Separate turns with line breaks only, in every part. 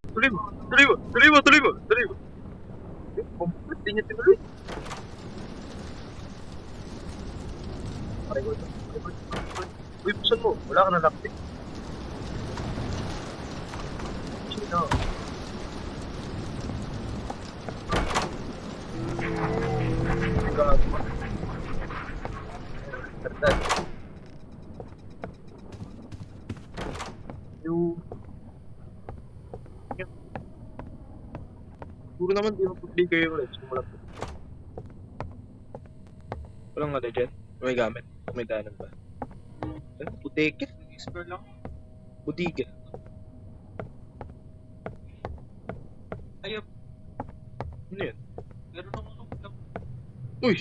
Tuloy mo! Tuloy mo! Tuloy mo! Tuloy mo! Tuloy mo! Ba't di niya tinuloy? Pareho ito. Uy, buksan mo. Wala ka na lockpick. Sino? Gago ka. Tardad. Yung... Puro naman di mag-play kayo ulit. Walang ano dyan? May gamit. May danan ba? Ano? Buteke?
Explore lang.
Butige.
Ayop.
Ano yun?
Meron ako ito.
Uy!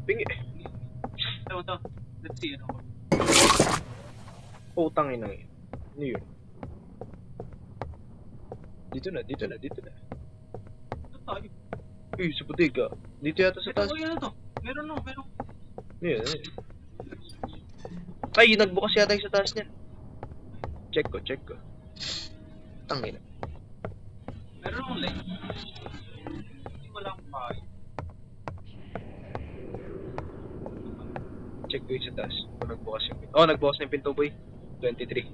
Pingi!
Ito. Let's see. Ano ko?
Putang ina yun. Ano yun? Dito na.
Ito tayo.
Uy, sa butika. Dito yata sa taas.
Ito, yan ito. Meron.
Ano yun? Ano yun? Ay, nagbukas yata yung sa taas niya. Check ko. Tangina.
Meron akong light. Hindi ko lang pa.
Check ko yung sa taas. Kung nagbukas yung pinto. Oh, nagbukas na yung pinto, boy. 23.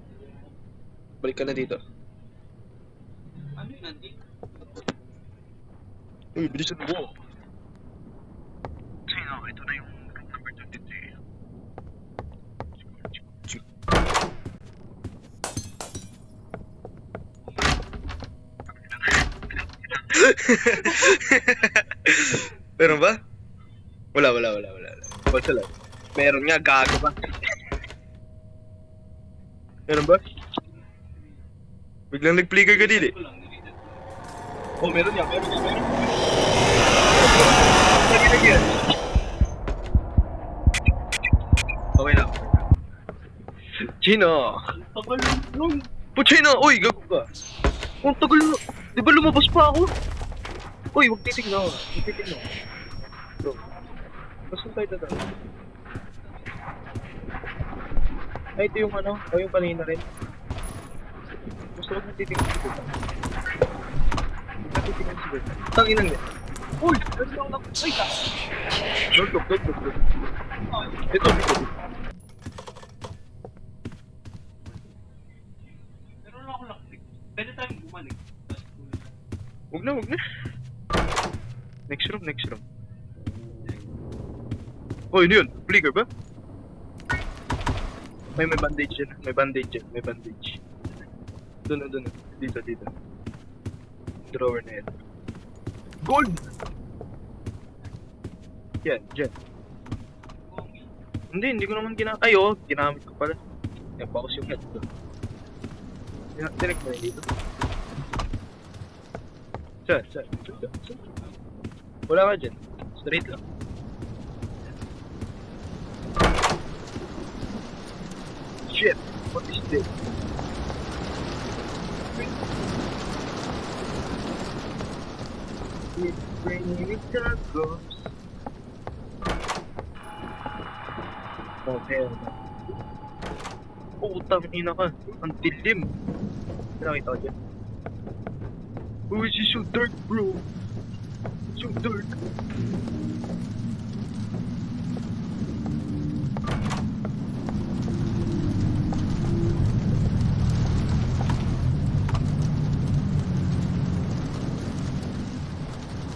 Balik ka na dito.
Ano yun, Andy?
Uy, bilisan mo. Sino? Ito na yung room number 23. Meron ba? Wala. Basta lang. Meron nga, gago ba? Meron ba? Biglang nag-flicker ka din eh. Oh, meron yan. Okay na. Chino!
Tagal lang.
Puchino! Uy, gago ka! Ang tagal na! Di ba lumabas pa ako? Uy, huwag titignan ako. Bro, basta tayo dadaan. Ay, ito yung ano, o yung kanina rin. Gusto ko natitignan si Beta. Natitignan si Beta. Tanginan niya. Uy! Nandito ako lang. Ay, ka! Dog. Ito.
Meron ako lang. Pwede tayong bumalik.
Huwag na. Next room. Oh, yun. Flicker ba? May bandage yan. May bandage. Doon. Dito. Drawer na yan. Gold! Yan, dyan. Hindi ko naman ginamit. Ay, oh, ginamit ko pala. Yan, bakos yung head doon. Direct mo yun dito. Saan? Wala ka dyan. Straight lang. Shit! What is this? It's raining tacos. Oh, hell. Oh, tangina ka. Ang dilim. Nakita ko dyan. Oh, this is so dark, bro. So dark.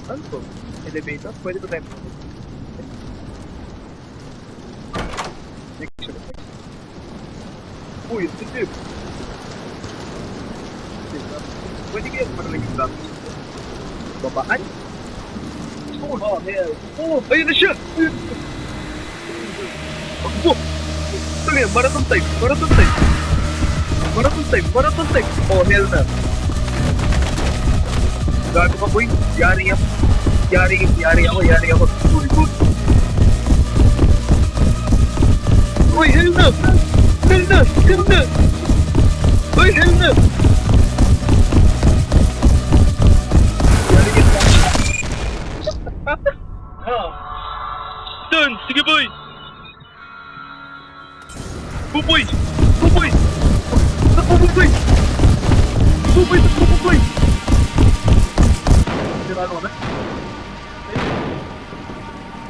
Ano to? Elevator? Pwede ba tayo? Next. Uy, ito tip. Pwede kayo marinig yung graphics. Babaan? Oh, hell. Oh, ayun na siya! Ako! Ito nga, marathon time. Oh, hell na. Gago ka, boy. Yari ako. Uy, hell na! Uy, hell na! Done! Sige, boy! Buboy! Buboy! Sinalo ka na?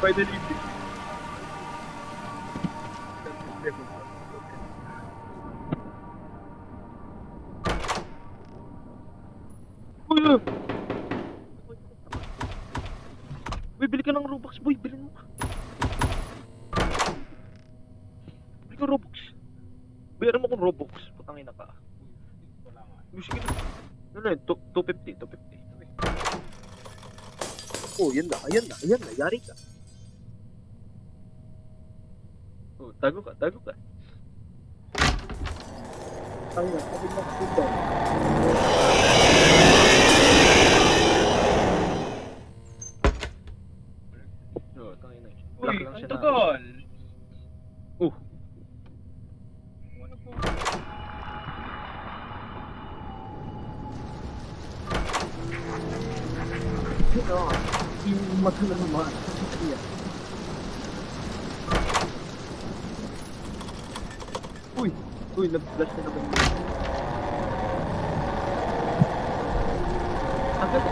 Finally. Uy! Bibili ka ng Robux, boy. Bili mo. Bili ka Robux. Bayaran mo kung Robux. Putangin na ka.
Wala nga.
Sige na. Ano yun? 250, 250. Oh, yan na. Yari ka. Oh, tago ka. Ay, sabi mo dito. Oh, tangin na.
Uy, ang tagal.
Oh,
Ano po?
ito. Yung mata na naman. Uy, nag-flash na naman. Agad.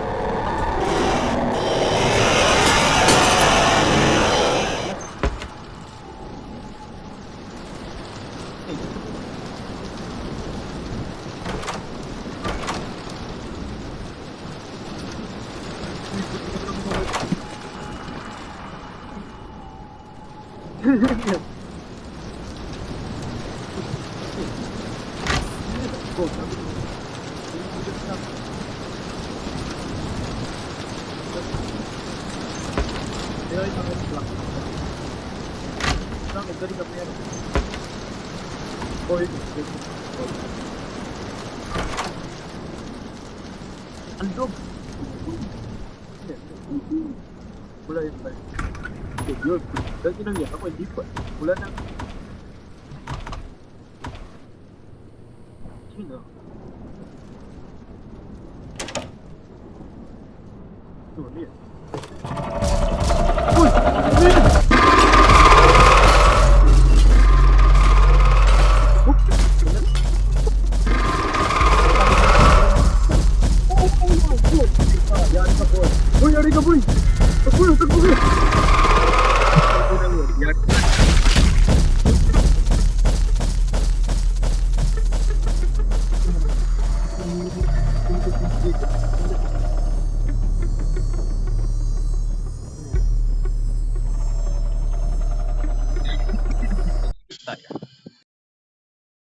Go, sabi ko. Pero ito ang black. Bakit? Galing ka pa yan. Boy, ang dog. Wala yun ba? Yun. Dahil tinangyan ako, hindi pa. Wala na. Sino? Ano yan?